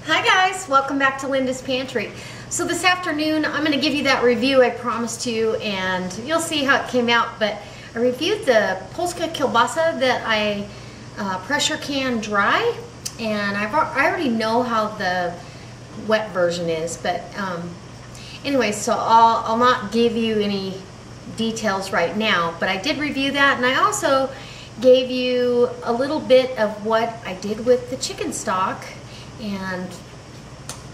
Hi guys, welcome back to Linda's Pantry. So this afternoon I'm going to give you that review I promised you, and you'll see how it came out. But I reviewed the Polska kielbasa that I pressure can dry, and I already know how the wet version is. But anyway, so I'll not give you any details right now, but I did review that, and I also gave you a little bit of what I did with the chicken stock. And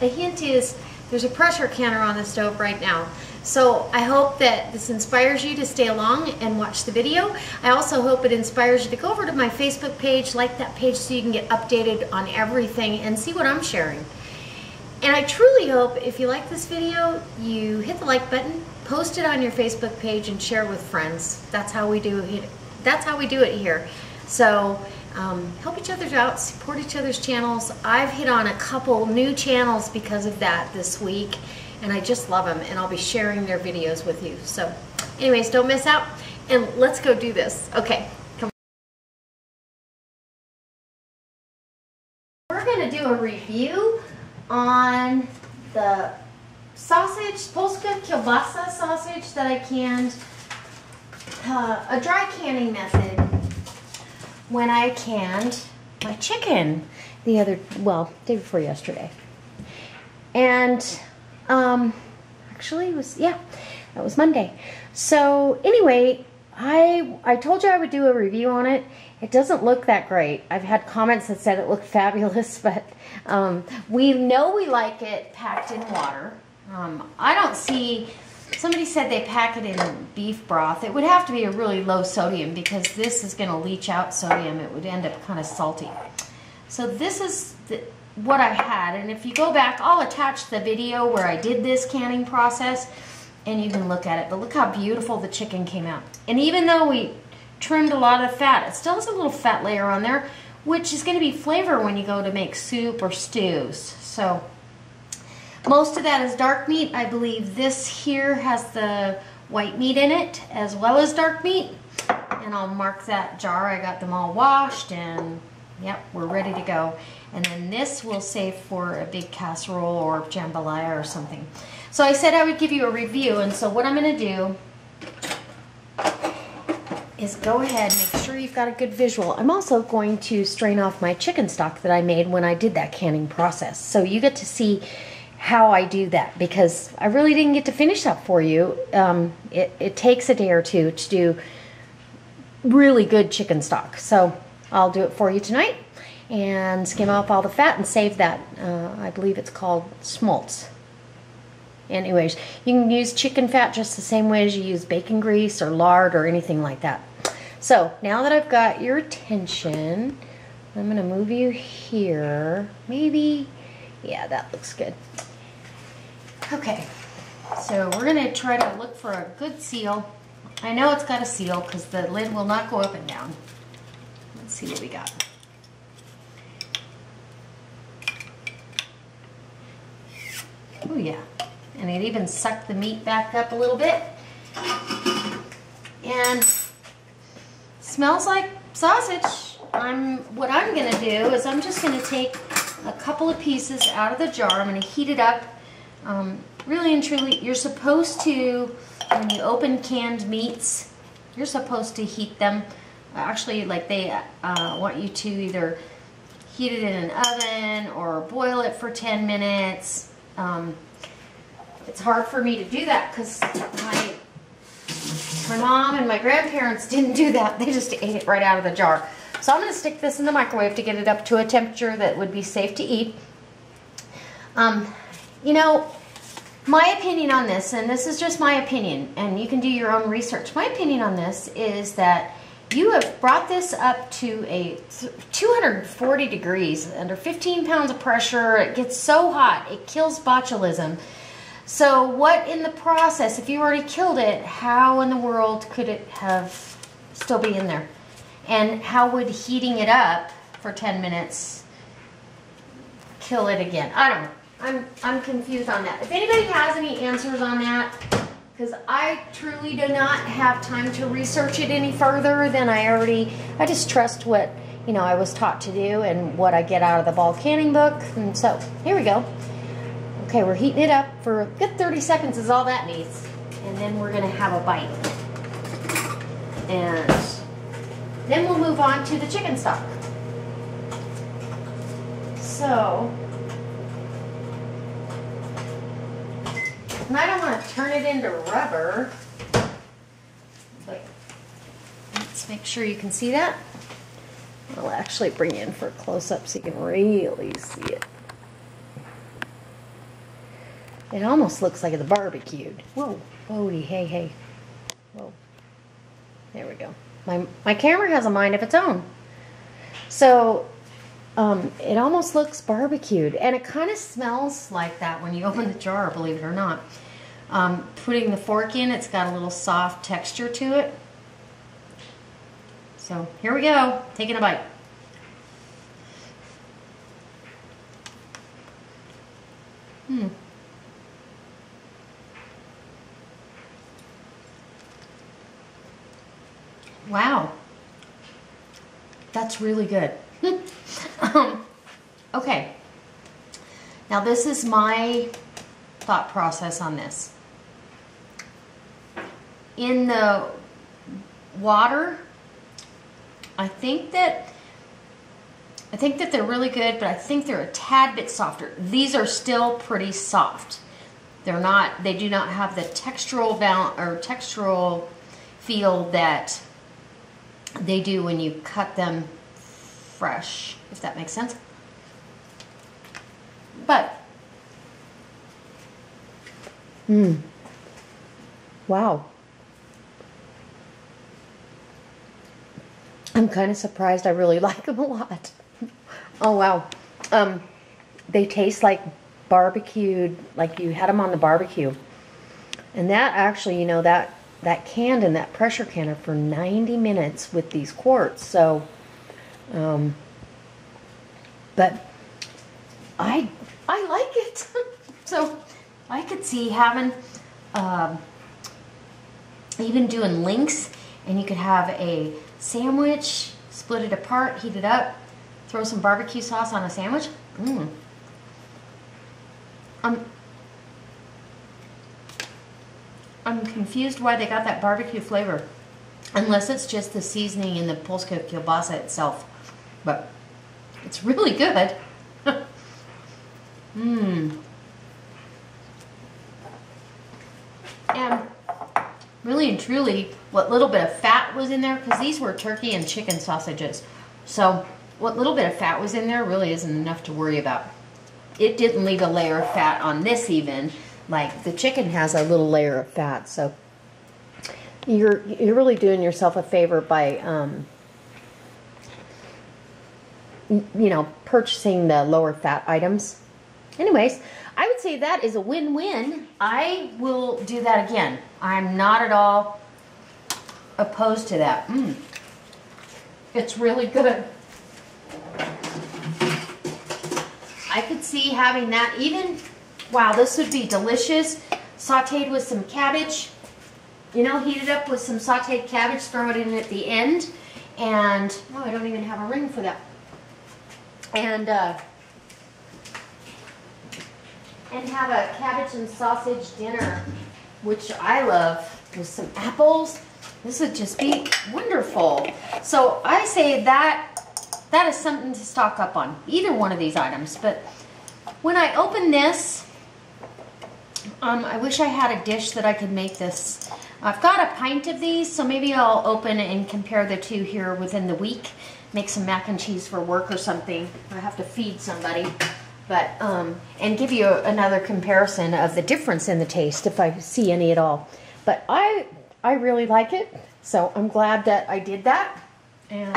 the hint is there's a pressure canner on the stove right now. So I hope that this inspires you to stay along and watch the video. I also hope it inspires you to go over to my Facebook page, like that page so you can get updated on everything and see what I'm sharing. And I truly hope if you like this video, you hit the like button, post it on your Facebook page, and share it with friends. That's how we do it. That's how we do it here. So help each other out, support each other's channels. I've hit on a couple new channels because of that this week, and I just love them, and I'll be sharing their videos with you. So anyways, don't miss out, and let's go do this. Okay, come on. We're going to do a review on the sausage, Polska kielbasa sausage that I canned, a dry canning method when I canned my chicken day before yesterday. And actually it was, yeah, that was Monday. So anyway, I told you I would do a review on it. It doesn't look that great. I've had comments that said it looked fabulous, but we know we like it packed in water. I don't see. Somebody said they pack it in beef broth. It would have to be a really low sodium because this is going to leach out sodium. It would end up kind of salty. So this is what I had. And if you go back, I'll attach the video where I did this canning process and you can look at it. But look how beautiful the chicken came out. And even though we trimmed a lot of fat, it still has a little fat layer on there, which is going to be flavor when you go to make soup or stews. So most of that is dark meat. I believe this here has the white meat in it as well as dark meat. And I'll mark that jar. I got them all washed, and yep, we're ready to go. And then this we'll save for a big casserole or jambalaya or something. So I said I would give you a review, and so what I'm going to do is go ahead and make sure you've got a good visual. I'm also going to strain off my chicken stock that I made when I did that canning process. So you get to see how I do that, because I really didn't get to finish that for you. It takes a day or two to do really good chicken stock. So I'll do it for you tonight and skim off all the fat and save that. I believe it's called smoltz. Anyways, you can use chicken fat just the same way as you use bacon grease or lard or anything like that. So now that I've got your attention, I'm going to move you here. Maybe, yeah, that looks good. Okay, so we're going to try to look for a good seal. I know it's got a seal because the lid will not go up and down. Let's see what we got. Oh yeah, and it even sucked the meat back up a little bit. And smells like sausage. What I'm going to do is I'm just going to take a couple of pieces out of the jar. I'm going to heat it up. Really and truly, you're supposed to, when you open canned meats, you're supposed to heat them. Actually, like they want you to either heat it in an oven or boil it for 10 minutes. It's hard for me to do that because my mom and my grandparents didn't do that. They just ate it right out of the jar. So I'm going to stick this in the microwave to get it up to a temperature that would be safe to eat. You know, my opinion on this, and this is just my opinion, and you can do your own research. My opinion on this is that you have brought this up to a 240 degrees, under 15 pounds of pressure. It gets so hot, it kills botulism. So what in the process, if you already killed it, how in the world could it have still be in there? And how would heating it up for 10 minutes kill it again? I don't know. I'm confused on that. If anybody has any answers on that, because I truly do not have time to research it any further than I just trust what you know, I was taught to do and what I get out of the ball canning book. And so here we go. Okay, we're heating it up for a good 30 seconds is all that needs. And then we're gonna have a bite. And then we'll move on to the chicken stock. So, and I don't want to turn it into rubber, but let's make sure you can see that. I'll actually bring you in for a close-up so you can really see it. It almost looks like it's barbecued. Whoa, Bodie, hey, hey. Whoa. There we go. My camera has a mind of its own. So, it almost looks barbecued, and it kind of smells like that when you open the jar, believe it or not. Putting the fork in, it's got a little soft texture to it. So here we go, taking a bite. Wow, that's really good. Okay, now this is my thought process on this. In the water, I think that they're really good, but I think they're a tad bit softer. These are still pretty soft. They're not. They do not have the textural feel that they do when you cut them fresh, if that makes sense. But wow. I'm kind of surprised. I really like them a lot. Oh, wow. They taste like barbecued, like you had them on the barbecue. And that actually, you know, that canned and that pressure canner for 90 minutes with these quarts. So, but I like it. So I could see having, even doing links, and you could have a sandwich, split it apart, heat it up, throw some barbecue sauce on a sandwich. I'm confused why they got that barbecue flavor, unless it's just the seasoning in the Polska kielbasa itself, but it's really good. And really and truly, what little bit of fat was in there, because these were turkey and chicken sausages, so what little bit of fat was in there really isn't enough to worry about. It didn't leave a layer of fat on this even, like the chicken has a little layer of fat. So you're really doing yourself a favor by you know, purchasing the lower fat items. Anyways, I would say that is a win-win. I will do that again. I'm not at all opposed to that. It's really good. I could see having that even, wow, this would be delicious. Sauteed with some cabbage. You know, heat it up with some sauteed cabbage, throw it in at the end. And, oh, I don't even have a ring for that. And have a cabbage and sausage dinner, which I love, with some apples. This would just be wonderful. So I say that is something to stock up on, either one of these items. But when I open this, I wish I had a dish that I could make this. I've got a pint of these, so maybe I'll open and compare the two here within the week. Make some mac and cheese for work or something. I have to feed somebody. But, and give you another comparison of the difference in the taste if I see any at all. But I really like it, so I'm glad that I did that. And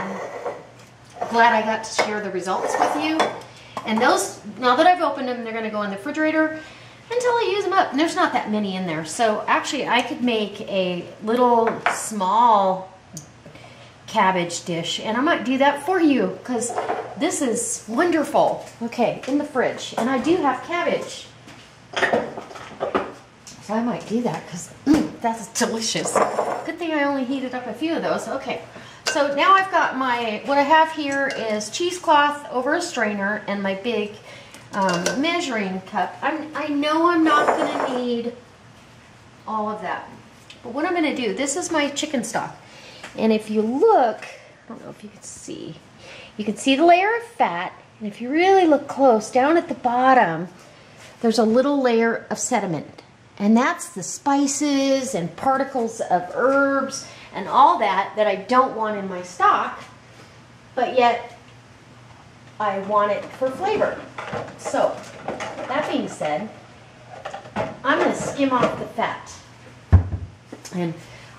glad I got to share the results with you. And those, now that I've opened them, they're going to go in the refrigerator until I use them up. And there's not that many in there. So actually I could make a little small cabbage dish, and I might do that for you because this is wonderful. Okay, in the fridge, and I do have cabbage, so I might do that because that's delicious. Good thing I only heated up a few of those. Okay, so So now I've got what I have here is cheesecloth over a strainer and my big measuring cup. I know I'm not going to need all of that. But what I'm going to do, this is my chicken stock. And if you look, I don't know if you can see, you can see the layer of fat. And if you really look close, down at the bottom, there's a little layer of sediment. And that's the spices and particles of herbs and all that I don't want in my stock, but yet I want it for flavor. So, that being said, I'm going to skim off the fat. And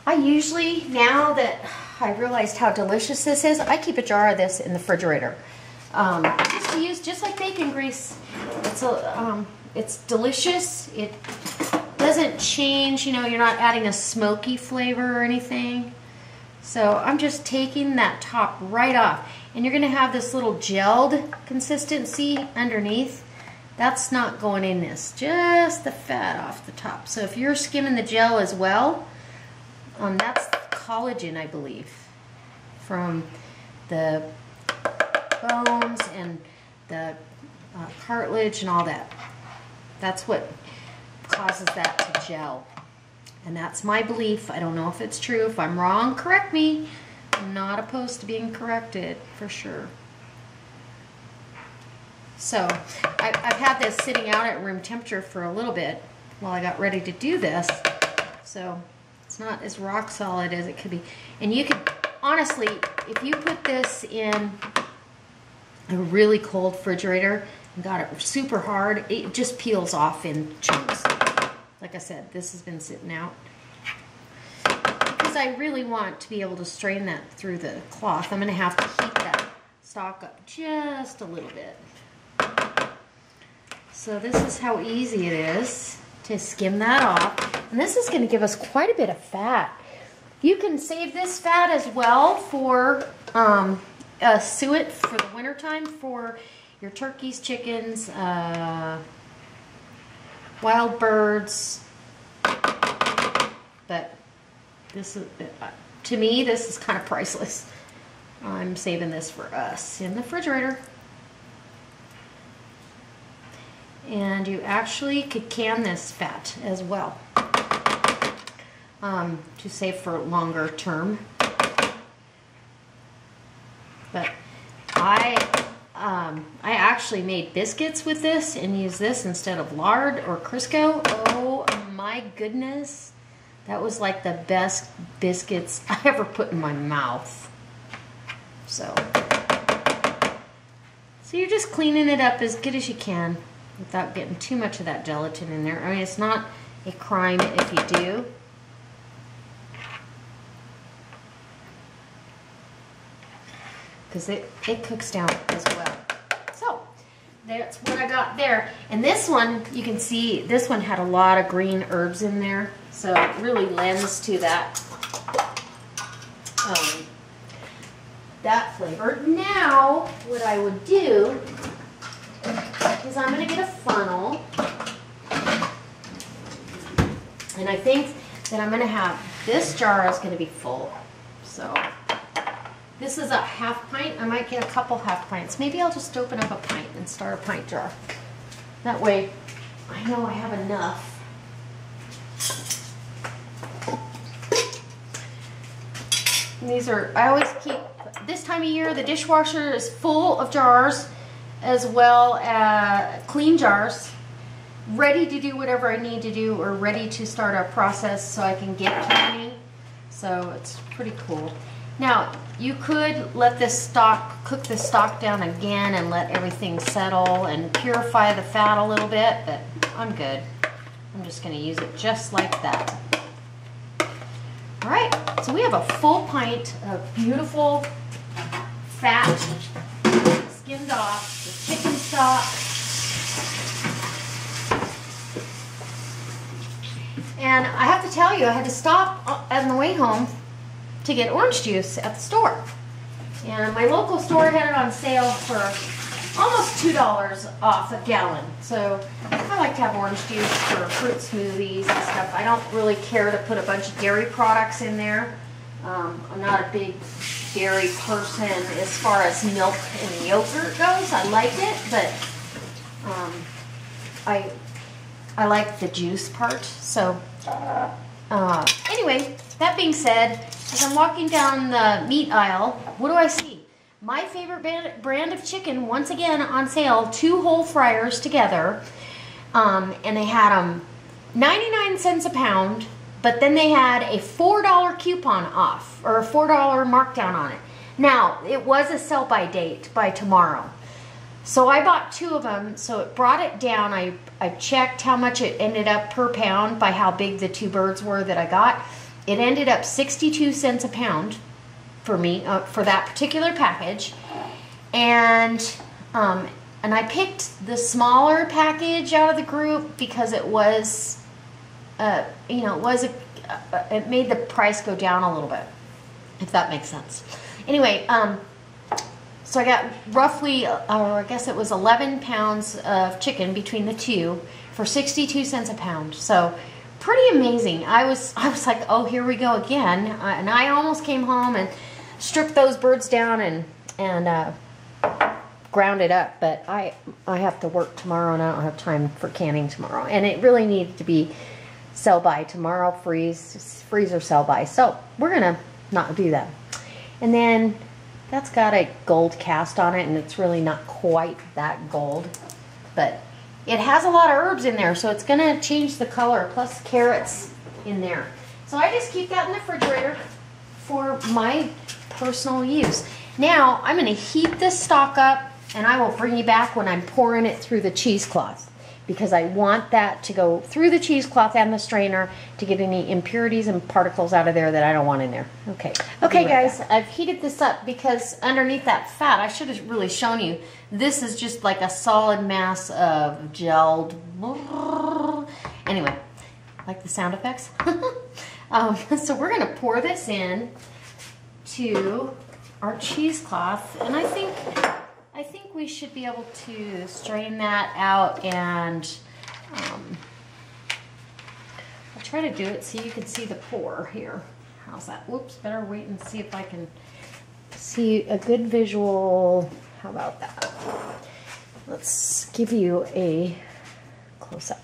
I usually, now that I realized how delicious this is, I keep a jar of this in the refrigerator. Just to use, just like bacon grease. It's delicious. It doesn't change, you know, you're not adding a smoky flavor or anything. So I'm just taking that top right off. And you're going to have this little gelled consistency underneath. That's not going in this, just the fat off the top. So if you're skimming the gel as well, that's collagen, I believe, from the bones and the cartilage and all that. That's what causes that to gel. And that's my belief. I don't know if it's true. If I'm wrong, correct me. I'm not opposed to being corrected, for sure. So, I've had this sitting out at room temperature for a little bit while I got ready to do this. So, it's not as rock solid as it could be. And you could, honestly, if you put this in a really cold refrigerator and got it super hard, it just peels off in chunks. Like I said, this has been sitting out. Because I really want to be able to strain that through the cloth, I'm going to have to heat that stock up just a little bit. So this is how easy it is to skim that off. And this is going to give us quite a bit of fat. You can save this fat as well for suet for the wintertime for your turkeys, chickens, wild birds. But this is, to me, this is kind of priceless. I'm saving this for us in the refrigerator. And you actually could can this fat as well to save for longer term. But I actually made biscuits with this and used this instead of lard or Crisco. Oh my goodness. That was like the best biscuits I ever put in my mouth. So you're just cleaning it up as good as you can without getting too much of that gelatin in there. I mean, it's not a crime if you do. Because it cooks down as well. So, that's what I got there. And this one, you can see, this one had a lot of green herbs in there. So it really lends to that, that flavor. Now, what I would do is I'm going to get a funnel. And I think that I'm going to have, this jar is going to be full. So, this is a half pint. I might get a couple half pints. Maybe I'll just open up a pint and start a pint jar. That way, I know I have enough. And these are, I always keep, this time of year, the dishwasher is full of jars, as well as clean jars, ready to do whatever I need to do, or ready to start a process so I can get canning. So it's pretty cool. Now, you could let this stock, cook this stock down again and let everything settle and purify the fat a little bit, but I'm good. I'm just going to use it just like that. All right, so we have a full pint of beautiful fat skimmed off the chicken stock. And I have to tell you, I had to stop on the way home to get orange juice at the store. And my local store had it on sale for almost $2 off a gallon. So I like to have orange juice for fruit smoothies and stuff. I don't really care to put a bunch of dairy products in there. I'm not a big dairy person as far as milk and yogurt goes. I like it, but I like the juice part. So anyway, that being said, as I'm walking down the meat aisle, what do I see? My favorite brand of chicken, once again on sale, 2 whole fryers together. And they had them 99 cents a pound, but then they had a $4 coupon off, or a $4 markdown on it. Now, it was a sell-by date by tomorrow. So I bought 2 of them, so it brought it down. I checked how much it ended up per pound by how big the 2 birds were that I got. It ended up 62 cents a pound for me, for that particular package. And I picked the smaller package out of the group because it was, you know, it made the price go down a little bit, if that makes sense. Anyway, so I got roughly, or I guess it was 11 pounds of chicken between the 2 for 62 cents a pound. So pretty amazing. I was like, oh, here we go again. And I almost came home and stripped those birds down and ground it up, but I have to work tomorrow and I don't have time for canning tomorrow. And it really needed to be sell by tomorrow, freeze or sell by. So we're gonna not do that. And then that's got a gold cast on it, and it's really not quite that gold, but it has a lot of herbs in there, so it's gonna change the color, plus carrots in there. So I just keep that in the refrigerator for my personal use. Now I'm gonna heat this stock up, and I will bring you back when I'm pouring it through the cheesecloth, because I want that to go through the cheesecloth and the strainer to get any impurities and particles out of there that I don't want in there. Okay. Okay, guys, I've heated this up because underneath that fat, I should have really shown you, this is just like a solid mass of gelled. Anyway, like the sound effects? So we're gonna pour this in to our cheesecloth, and I think we should be able to strain that out, and I'll try to do it so you can see the pour here. How's that? Whoops, better wait and see if I can see a good visual. How about that? Let's give you a close-up.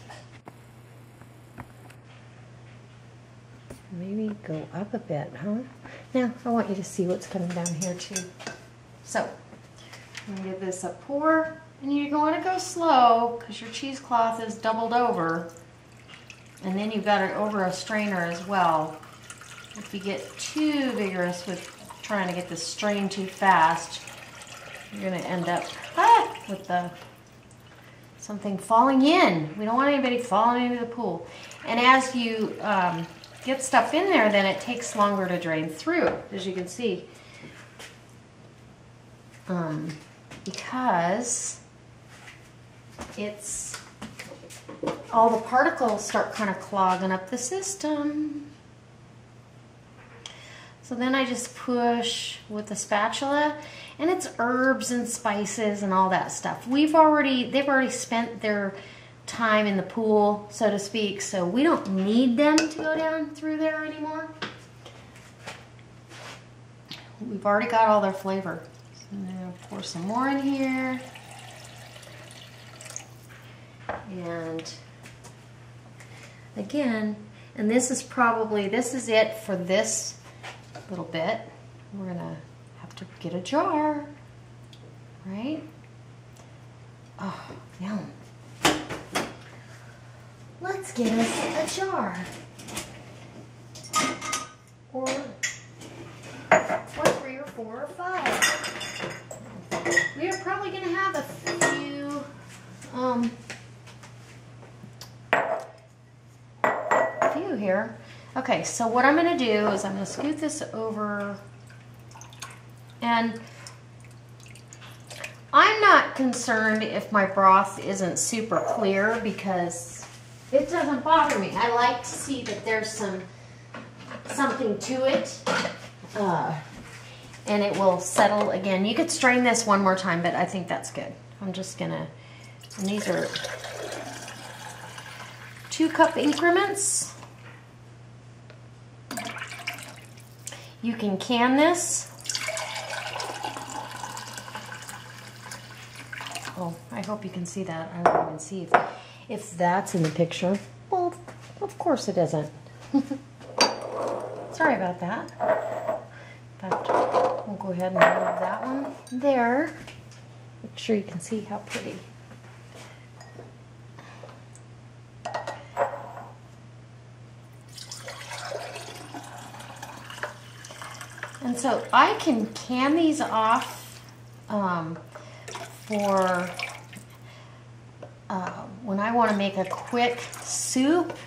Maybe go up a bit, huh? Now, I want you to see what's coming down here too. So, I'm gonna give this a pour, and you're going to go slow because your cheesecloth is doubled over, and then you've got it over a strainer as well. If you get too vigorous with trying to get this strained too fast, you're gonna end up with something falling in. We don't want anybody falling into the pool. And as you get stuff in there, then it takes longer to drain through, as you can see. Because it's all the particles start kind of clogging up the system. So then I just push with the spatula, and it's herbs and spices and all that stuff. They've already spent their time in the pool, so to speak, so we don't need them to go down through there anymore. We've already got all their flavor. I'm going to pour some more in here. And again, and this is it for this little bit. We're going to have to get a jar, right? Oh, yum. Let's get us a jar. Or 3 or 4 or 5. We are probably going to have a few here. Okay, so what I'm going to do is I'm going to scoot this over, and I'm not concerned if my broth isn't super clear because it doesn't bother me. I like to see that there's something to it. And it will settle again. You could strain this one more time, but I think that's good. I'm just gonna, and these are 2-cup increments. You can can this Oh, I hope you can see that. I don't even see if that's in the picture. Well, of course it isn't. Sorry about that. But we'll go ahead and move that one there. Make sure you can see how pretty. And so I can can these off for when I want to make a quick soup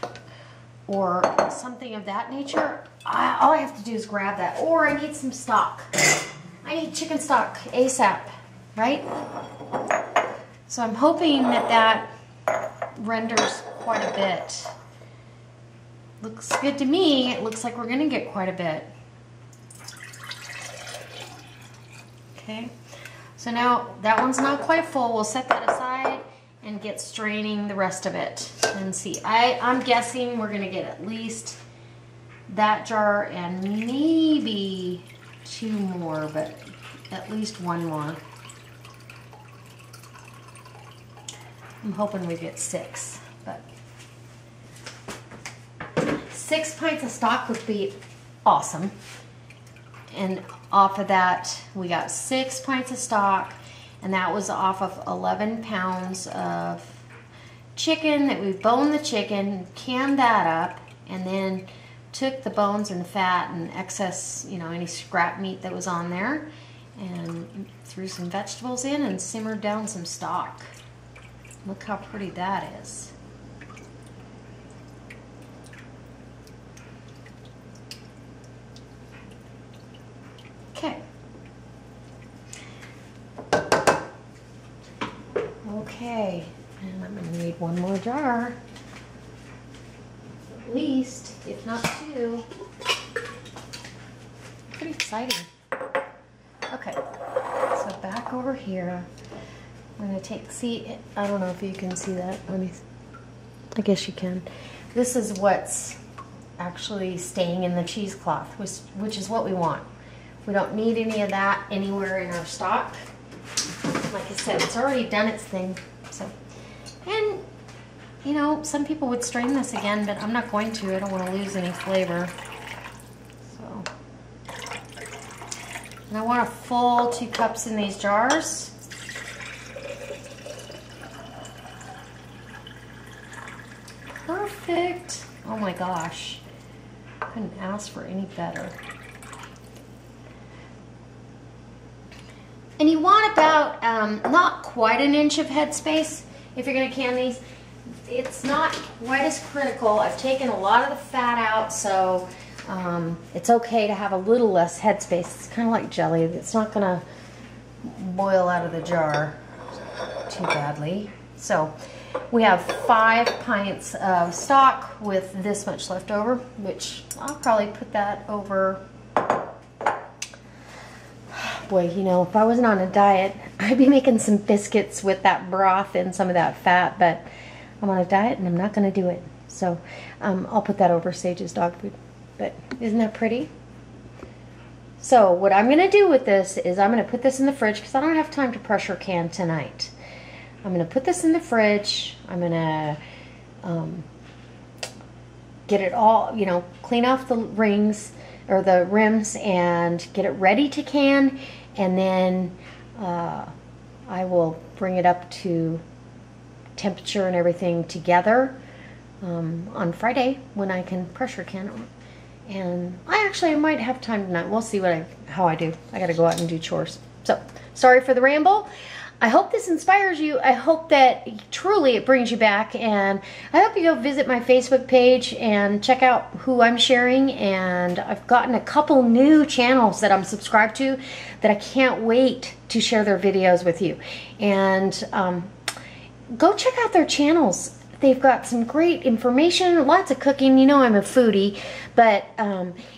or something of that nature. All I have to do is grab that. Or I need some stock. I need chicken stock ASAP, right? So I'm hoping that renders quite a bit. Looks good to me. It looks like we're going to get quite a bit. Okay, so now that one's not quite full. We'll set that aside and get straining the rest of it and see. I'm guessing we're gonna get at least that jar and maybe 2 more, but at least 1 more. I'm hoping we get 6, but 6 pints of stock would be awesome. And off of that, we got 6 pints of stock, and that was off of 11 pounds of chicken that we boned the chicken, canned that up, and then took the bones and the fat and excess, you know, any scrap meat that was on there, and threw some vegetables in and simmered down some stock. Look how pretty that is. Okay. Okay, and I'm going to need 1 more jar. At least, if not 2. Pretty exciting. Okay, so back over here. I'm going to take, see, I don't know if you can see that. I guess you can. This is what's actually staying in the cheesecloth, which is what we want. We don't need any of that anywhere in our stock. Like I said, it's already done its thing. So, and you know, some people would strain this again, but I'm not going to. I don't want to lose any flavor. So, and I want a full 2 cups in these jars. Perfect. Oh my gosh. Couldn't ask for any better. And you want about not quite an inch of headspace if you're going to can these. It's not quite as critical. I've taken a lot of the fat out, so it's okay to have a little less headspace. It's kind of like jelly. It's not going to boil out of the jar too badly. So we have 5 pints of stock with this much left over, which I'll probably put that over. Boy, you know, if I wasn't on a diet, I'd be making some biscuits with that broth and some of that fat, but I'm on a diet and I'm not going to do it. So I'll put that over Sage's dog food. But isn't that pretty? So what I'm going to do with this is I'm going to put this in the fridge because I don't have time to pressure can tonight. I'm going to put this in the fridge. I'm going to get it all, you know, clean off the rings or the rims and get it ready to can, and then I will bring it up to temperature and everything together on Friday when I can pressure can. And I might have time tonight. We'll see how I do. I gotta go out and do chores. So sorry for the ramble. I hope this inspires you. I hope that truly it brings you back, and I hope you go visit my Facebook page and check out who I'm sharing. And I've gotten a couple new channels that I'm subscribed to that I can't wait to share their videos with you. And go check out their channels. They've got some great information, lots of cooking. You know I'm a foodie, but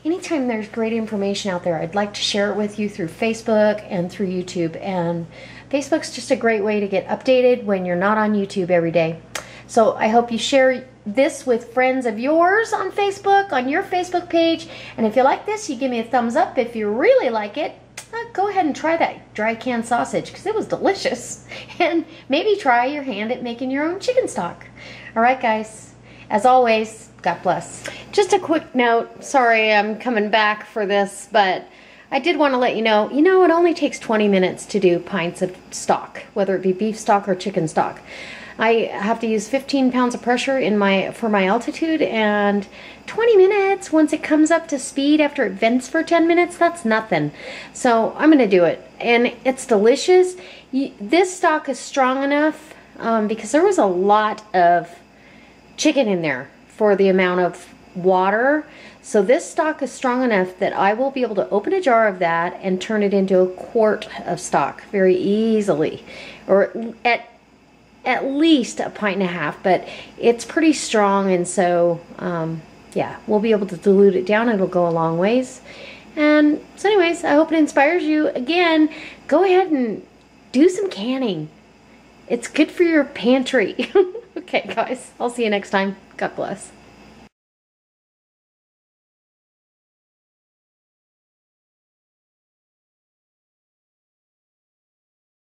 anytime there's great information out there, I'd like to share it with you through Facebook and through YouTube. And Facebook's just a great way to get updated when you're not on YouTube every day. So I hope you share this with friends of yours on Facebook, on your Facebook page. And if you like this, you give me a thumbs up. If you really like it, go ahead and try that dry canned sausage because it was delicious. And maybe try your hand at making your own chicken stock. All right, guys. As always, God bless. Just a quick note. Sorry I'm coming back for this, but I did want to let you know, it only takes 20 minutes to do pints of stock, whether it be beef stock or chicken stock. I have to use 15 pounds of pressure for my altitude, and 20 minutes, once it comes up to speed after it vents for 10 minutes, that's nothing. So I'm going to do it, and it's delicious. This stock is strong enough because there was a lot of chicken in there for the amount of water. So this stock is strong enough that I will be able to open a jar of that and turn it into a quart of stock very easily, or at least a pint and a half, but it's pretty strong, and so yeah, we'll be able to dilute it down. It'll go a long ways. And so anyways, I hope it inspires you. Again, go ahead and do some canning. It's good for your pantry. Okay, guys, I'll see you next time. God bless.